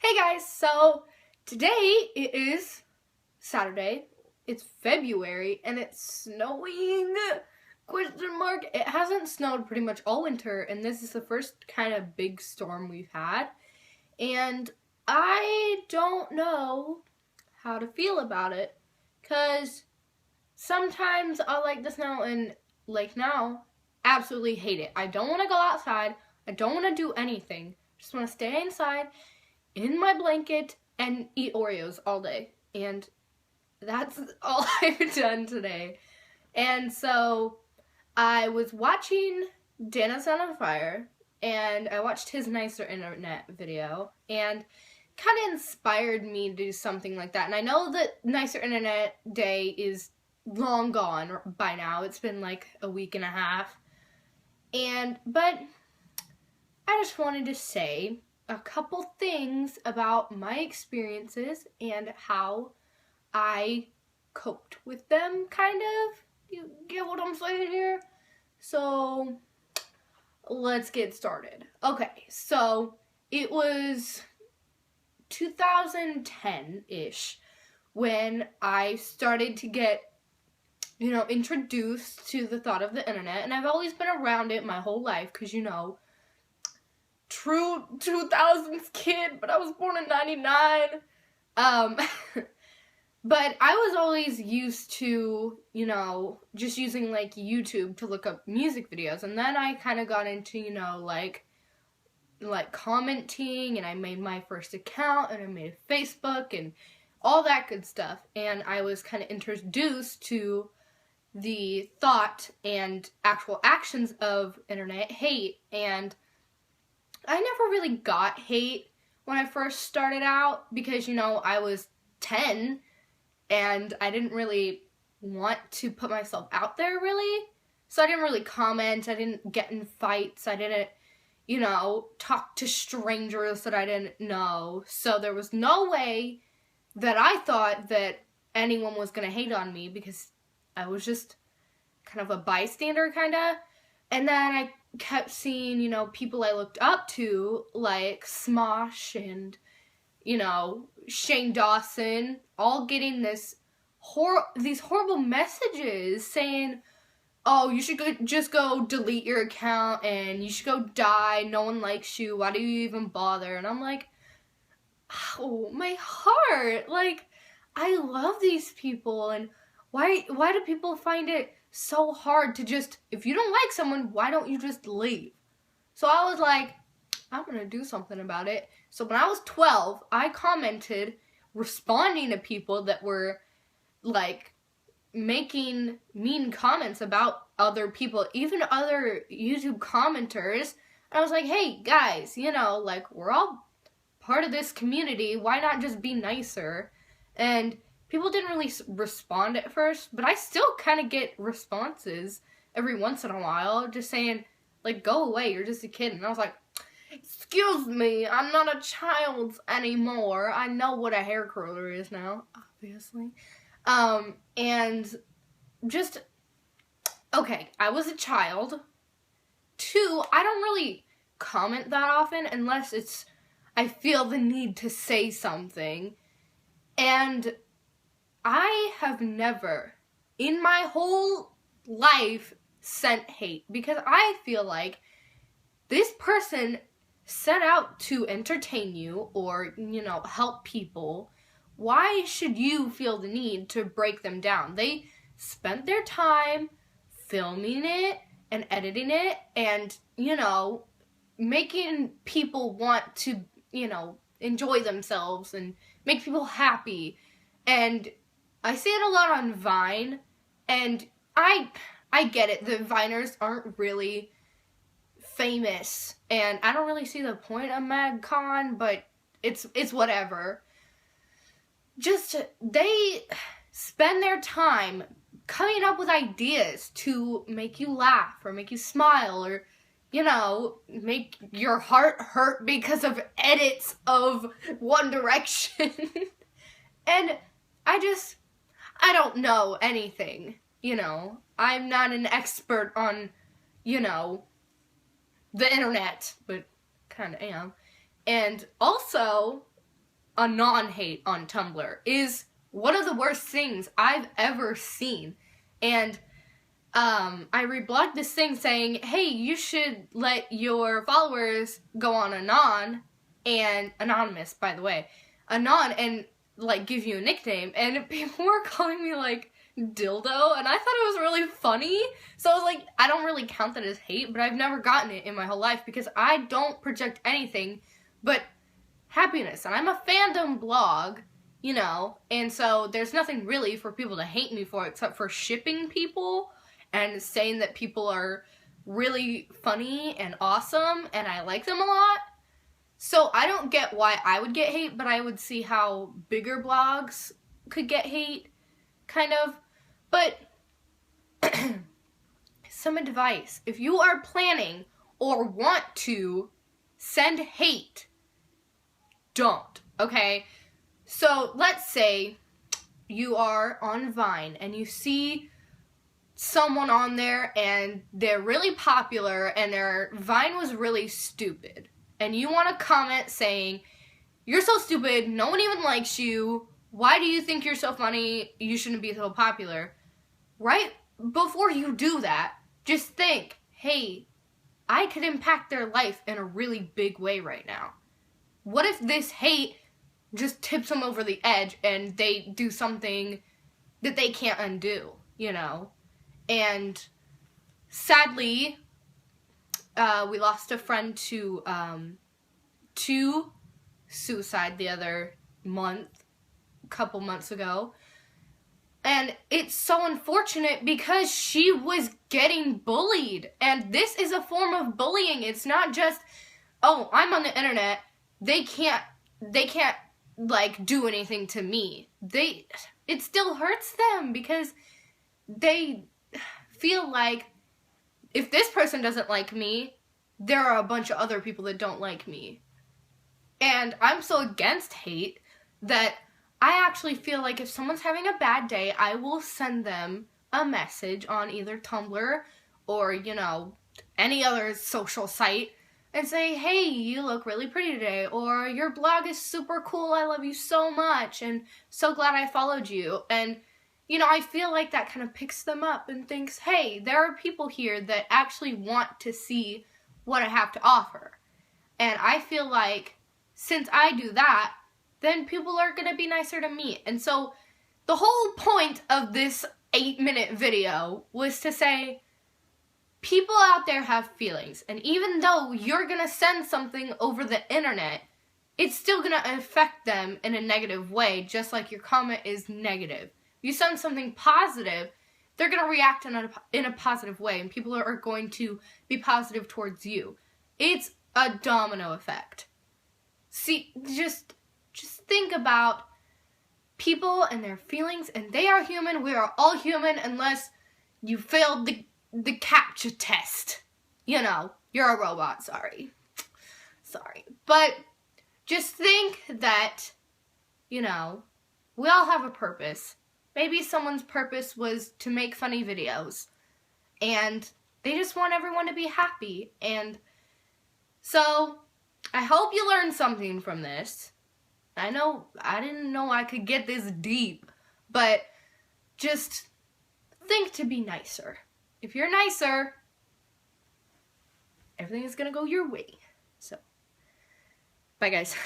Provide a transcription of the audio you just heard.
Hey guys, so today it is Saturday, it's February, and it's snowing, ? It hasn't snowed pretty much all winter, and this is the first kind of big storm we've had, and I don't know how to feel about it, because sometimes I like the snow, and like now, absolutely hate it. I don't want to go outside, I don't want to do anything, just want to stay inside, in my blanket and eat Oreos all day. And that's all I've done today. And so I was watching Dana's on Fire, and I watched his Nicer Internet video, and kind of inspired me to do something like that. And I know that Nicer Internet Day is long gone by now. It's been like a week and a half. But I just wanted to say a couple things about my experiences and how I coped with them, kind of. You get what I'm saying here? So, let's get started. Okay, so it was 2010-ish when I started to get, introduced to the thought of the internet, and I've always been around it my whole life, because, true 2000s kid, but I was born in 99. But I was always used to, just using like YouTube to look up music videos, and then I kind of got into, like commenting, and I made my first account, and I made a Facebook, and all that good stuff, and I was kind of introduced to the thought and actual actions of internet hate, and I never really got hate when I first started out because, I was 10 and I didn't really want to put myself out there, really. So I didn't really comment, I didn't get in fights, I didn't, talk to strangers that I didn't know. So there was no way that I thought that anyone was going to hate on me because I was just kind of a bystander, kind of. And then I kept seeing, people I looked up to, like Smosh and, Shane Dawson, all getting these horrible messages saying, oh, you should just go delete your account, and you should go die, no one likes you, why do you even bother? And I'm like, oh, my heart, like, I love these people, and why do people find it so hard to just, if you don't like someone, why don't you just leave? So I was like, I'm gonna do something about it. So when I was 12, I commented, responding to people that were like making mean comments about other people, even other YouTube commenters. And I was like, hey guys, we're all part of this community, why not just be nicer? And people didn't really respond at first, but I still kind of get responses every once in a while, just saying, like, go away, you're just a kid. And I was like, excuse me, I'm not a child anymore. I know what a hair curler is now, obviously. And just, okay, I was a child. 2, I don't really comment that often unless I feel the need to say something. And I have never, in my whole life, sent hate, because I feel like this person set out to entertain you or, help people. Why should you feel the need to break them down? They spent their time filming it and editing it and, making people want to, enjoy themselves and make people happy. And I see it a lot on Vine, and I get it. The Viners aren't really famous, and I don't really see the point of MagCon, but it's whatever. Just, they spend their time coming up with ideas to make you laugh or make you smile or, make your heart hurt because of edits of One Direction. And I don't know anything, I'm not an expert on, the internet, but kind of am. And also, Anon hate on Tumblr is one of the worst things I've ever seen. And I reblogged this thing saying, hey, you should let your followers go on Anon, and anonymous, by the way, Anon, and like give you a nickname, and people were calling me like dildo, and I thought it was really funny. So I was like, I don't really count that as hate, but I've never gotten it in my whole life because I don't project anything but happiness, and I'm a fandom blog, you know, and so there's nothing really for people to hate me for except for shipping people and saying that people are really funny and awesome and I like them a lot. So I don't get why I would get hate, but I would see how bigger blogs could get hate, kind of. But some advice: if you are planning or want to send hate, don't, okay? So let's say you are on Vine and you see someone on there and they're really popular and their Vine was really stupid, and you want to comment saying, you're so stupid, no one even likes you, why do you think you're so funny, you shouldn't be so popular. Right before you do that, just think, hey, I could impact their life in a really big way right now. What if this hate just tips them over the edge and they do something that they can't undo, you know? And sadly, we lost a friend to suicide the other couple months ago. And it's so unfortunate because she was getting bullied. And this is a form of bullying. It's not just, oh, I'm on the internet, they can't like do anything to me. It still hurts them because they feel like if this person doesn't like me, there are a bunch of other people that don't like me. And I'm so against hate that I actually feel like if someone's having a bad day, I will send them a message on either Tumblr or, you know, any other social site and say, hey, you look really pretty today, or your blog is super cool, I love you so much, and so glad I followed you. And, you know, I feel like that kind of picks them up and thinks, hey, there are people here that actually want to see what I have to offer. And I feel like since I do that, then people are going to be nicer to me. And so the whole point of this 8-minute video was to say, people out there have feelings, and even though you're going to send something over the internet, it's still going to affect them in a negative way, just like your comment is negative. If you send something positive, they're going to react in a positive way, and people are going to be positive towards you. It's a domino effect. See, just think about people and their feelings, and they are human. We are all human unless you failed the CAPTCHA test. You know, you're a robot, sorry. But just think that, you know, we all have a purpose. Maybe someone's purpose was to make funny videos, and they just want everyone to be happy. And so I hope you learned something from this. I didn't know I could get this deep, but just think to be nicer. If you're nicer, everything is gonna go your way. So, bye guys.